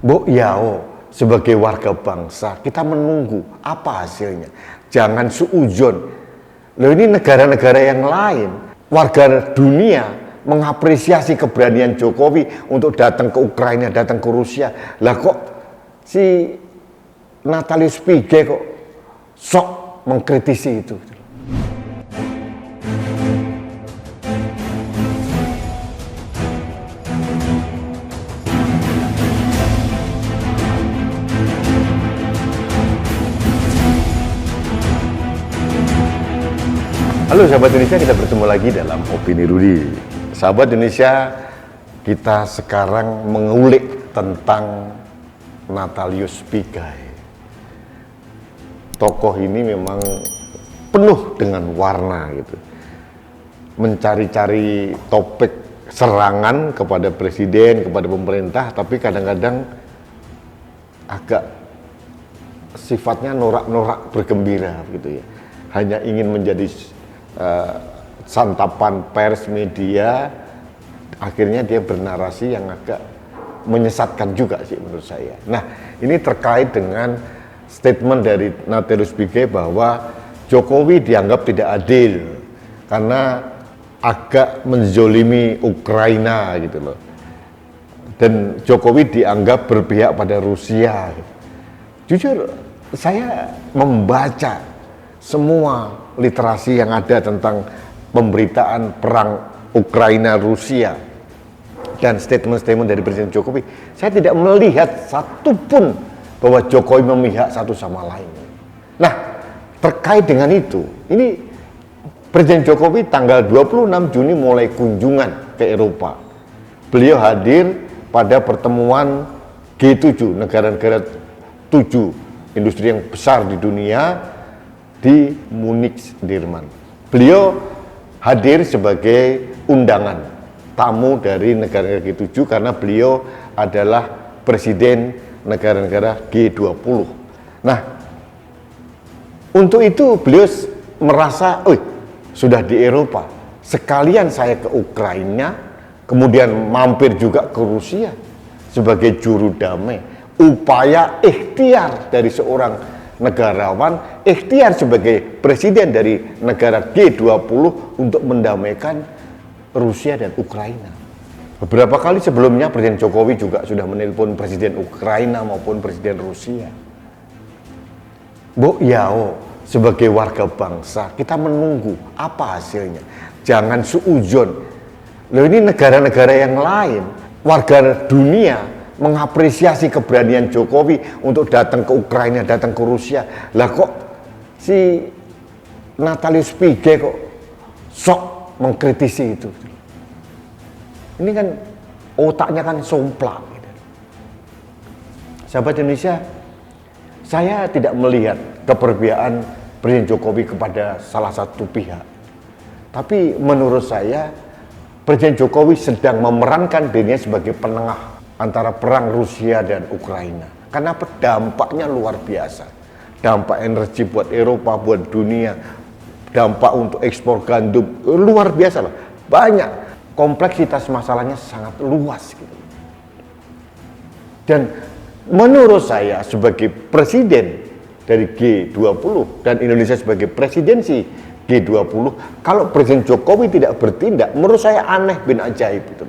Mbok Yao, sebagai warga bangsa, kita menunggu apa hasilnya. Jangan suudzon. Loh, ini negara-negara yang lain, warga dunia mengapresiasi keberanian Jokowi untuk datang ke Ukraina, datang ke Rusia. Lah kok si Natalius Pigai kok sok mengkritisi itu. Halo sahabat Indonesia, kita bertemu lagi dalam Opini Rudy. Sahabat Indonesia, kita sekarang mengulik tentang Natalius Pigai. Tokoh ini memang penuh dengan warna gitu. Mencari-cari topik serangan kepada presiden, kepada pemerintah, tapi kadang-kadang agak sifatnya norak-norak bergembira gitu ya. Hanya ingin menjadi santapan pers media, akhirnya dia bernarasi yang agak menyesatkan juga sih menurut saya. Nah, ini terkait dengan statement dari Natalius Pigai bahwa Jokowi dianggap tidak adil karena agak menzolimi Ukraina gitu loh. Dan Jokowi dianggap berpihak pada Rusia. Jujur, saya membaca semua literasi yang ada tentang pemberitaan perang Ukraina-Rusia dan statement-statement dari Presiden Jokowi, saya tidak melihat satupun bahwa Jokowi memihak satu sama lain. Nah, terkait dengan itu, ini Presiden Jokowi tanggal 26 Juni mulai kunjungan ke Eropa. Beliau hadir pada pertemuan G7, negara-negara 7 industri yang besar di dunia, di Munich, Jerman. Beliau hadir sebagai undangan tamu dari negara-negara G7 karena beliau adalah presiden negara-negara G20. Nah, untuk itu beliau merasa, sudah di Eropa, sekalian saya ke Ukraina, kemudian mampir juga ke Rusia sebagai juru damai. Upaya ikhtiar dari seorang negarawan, ikhtiar sebagai presiden dari negara G20 untuk mendamaikan Rusia dan Ukraina. Beberapa kali sebelumnya Presiden Jokowi juga sudah menelpon Presiden Ukraina maupun Presiden Rusia. Mbok Yao, sebagai warga bangsa, kita menunggu apa hasilnya. Jangan suudzon. Loh, ini negara-negara yang lain, warga dunia mengapresiasi keberanian Jokowi untuk datang ke Ukraina, datang ke Rusia. Lah kok si Natalius Pigai kok sok mengkritisi itu. Ini kan otaknya kan somplak gitu. Sahabat Indonesia, saya tidak melihat keberpihakan Presiden Jokowi kepada salah satu pihak. Tapi menurut saya Presiden Jokowi sedang memerankan dirinya sebagai penengah antara perang Rusia dan Ukraina. Karena dampaknya luar biasa. Dampak energi buat Eropa, buat dunia, dampak untuk ekspor gandum luar biasa lah. Banyak, kompleksitas masalahnya sangat luas gitu. Dan menurut saya sebagai presiden dari G20 dan Indonesia sebagai presidensi G20, kalau Presiden Jokowi tidak bertindak, menurut saya aneh bin ajaib gitu.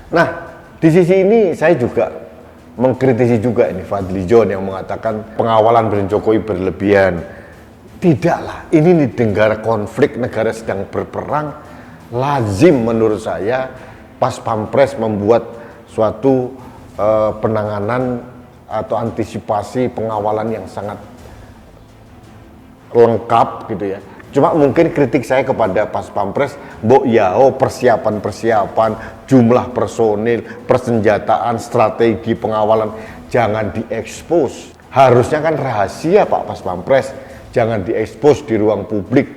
Nah, di sisi ini saya juga mengkritisi juga ini Fadli John yang mengatakan pengawalan Presiden Jokowi berlebihan. Tidaklah, ini di negara konflik, negara sedang berperang, lazim menurut saya Pas Pampres membuat suatu penanganan atau antisipasi pengawalan yang sangat lengkap gitu ya. Cuma mungkin kritik saya kepada Pas Pampres, Mbok Yao, persiapan-persiapan, jumlah personil, persenjataan, strategi pengawalan, jangan diekspos. Harusnya kan rahasia Pak Pas Pampres, jangan diekspos di ruang publik.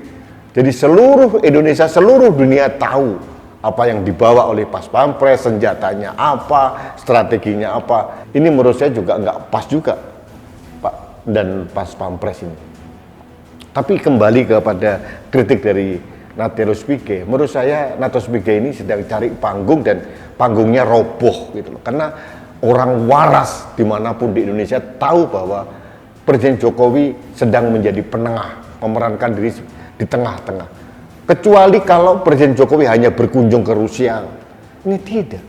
Jadi seluruh Indonesia, seluruh dunia tahu apa yang dibawa oleh Pas Pampres, senjatanya apa, strateginya apa. Ini menurut saya juga nggak pas juga Pak dan Pas Pampres ini. Tapi kembali kepada kritik dari Natalius Pigai, menurut saya Natalius Pigai ini sedang cari panggung dan panggungnya roboh gitu loh. Karena orang waras dimanapun di Indonesia tahu bahwa Presiden Jokowi sedang menjadi penengah, memerankan diri di tengah-tengah. Kecuali kalau Presiden Jokowi hanya berkunjung ke Rusia, ini tidak.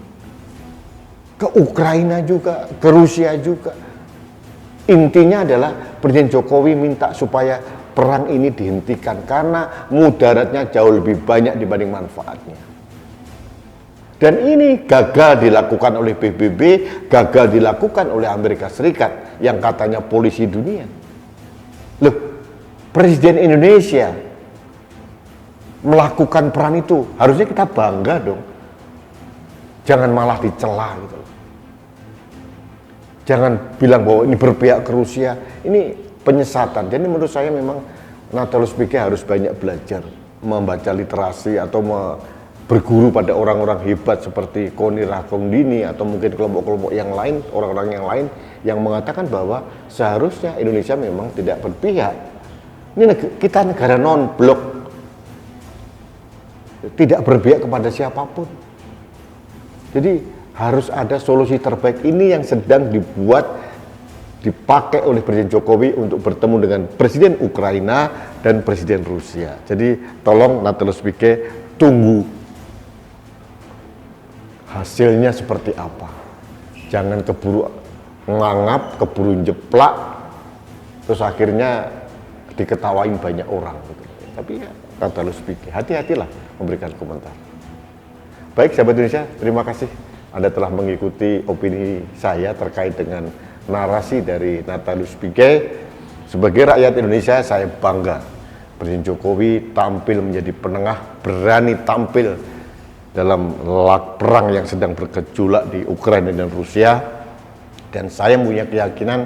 Ke Ukraina juga, ke Rusia juga. Intinya adalah Presiden Jokowi minta supaya perang ini dihentikan karena mudaratnya jauh lebih banyak dibanding manfaatnya. Dan ini gagal dilakukan oleh PBB, gagal dilakukan oleh Amerika Serikat yang katanya polisi dunia. Loh, Presiden Indonesia melakukan peran itu, harusnya kita bangga dong. Jangan malah dicela gitu. Jangan bilang bahwa ini berpihak ke Rusia, ini penyesatan. Jadi menurut saya memang Natalius Pigai harus banyak belajar, membaca literasi atau berguru pada orang-orang hebat seperti Koni Rahakundini atau mungkin kelompok-kelompok yang lain, orang-orang yang lain yang mengatakan bahwa seharusnya Indonesia memang tidak berpihak. Ini kita negara non-blok, tidak berpihak kepada siapapun. Jadi harus ada solusi terbaik. Ini yang sedang dipakai oleh Presiden Jokowi untuk bertemu dengan Presiden Ukraina dan Presiden Rusia. Jadi tolong Natalius Pigai tunggu hasilnya seperti apa. Jangan keburu nganggap, keburu jeplak, terus akhirnya diketawain banyak orang. Gitu. Tapi ya Natalius Pigai, hati-hatilah memberikan komentar. Baik sahabat Indonesia, terima kasih Anda telah mengikuti opini saya terkait dengan narasi dari Natalius Pigai. Sebagai rakyat Indonesia, saya bangga Presiden Jokowi tampil menjadi penengah, berani tampil dalam perang yang sedang bergejolak di Ukraina dan Rusia. Dan saya punya keyakinan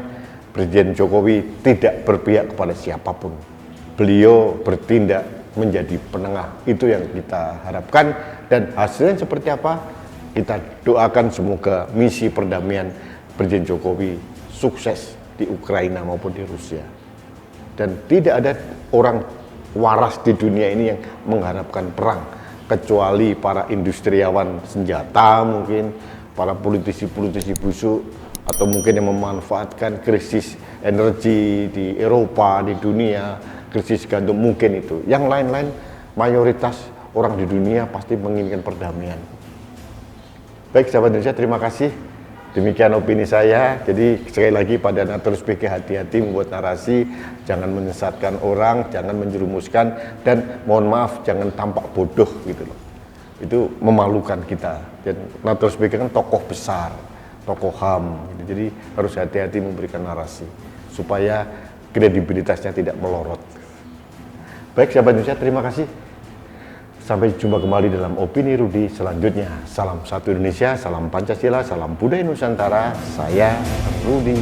Presiden Jokowi tidak berpihak kepada siapapun. Beliau bertindak menjadi penengah. Itu yang kita harapkan, dan hasilnya seperti apa? Kita doakan semoga misi perdamaian Presiden Jokowi sukses di Ukraina maupun di Rusia. Dan tidak ada orang waras di dunia ini yang mengharapkan perang, kecuali para industriawan senjata mungkin, para politisi-politisi busuk, atau mungkin yang memanfaatkan krisis energi di Eropa, di dunia, krisis gandum, mungkin itu. Yang lain-lain, mayoritas orang di dunia pasti menginginkan perdamaian. Baik sahabat Indonesia, terima kasih. Demikian opini saya. Jadi sekali lagi pada Natalius Pigai, hati-hati membuat narasi, jangan menyesatkan orang, jangan menjerumuskan, dan mohon maaf jangan tampak bodoh gitu loh. Itu memalukan kita. Dan Natalius Pigai kan tokoh besar, tokoh HAM gitu. Jadi harus hati-hati memberikan narasi supaya kredibilitasnya tidak melorot. Baik sahabat Indonesia, terima kasih. Sampai jumpa kembali dalam Opini Rudi selanjutnya. Salam satu Indonesia, salam Pancasila, salam budaya Nusantara. Saya Rudi.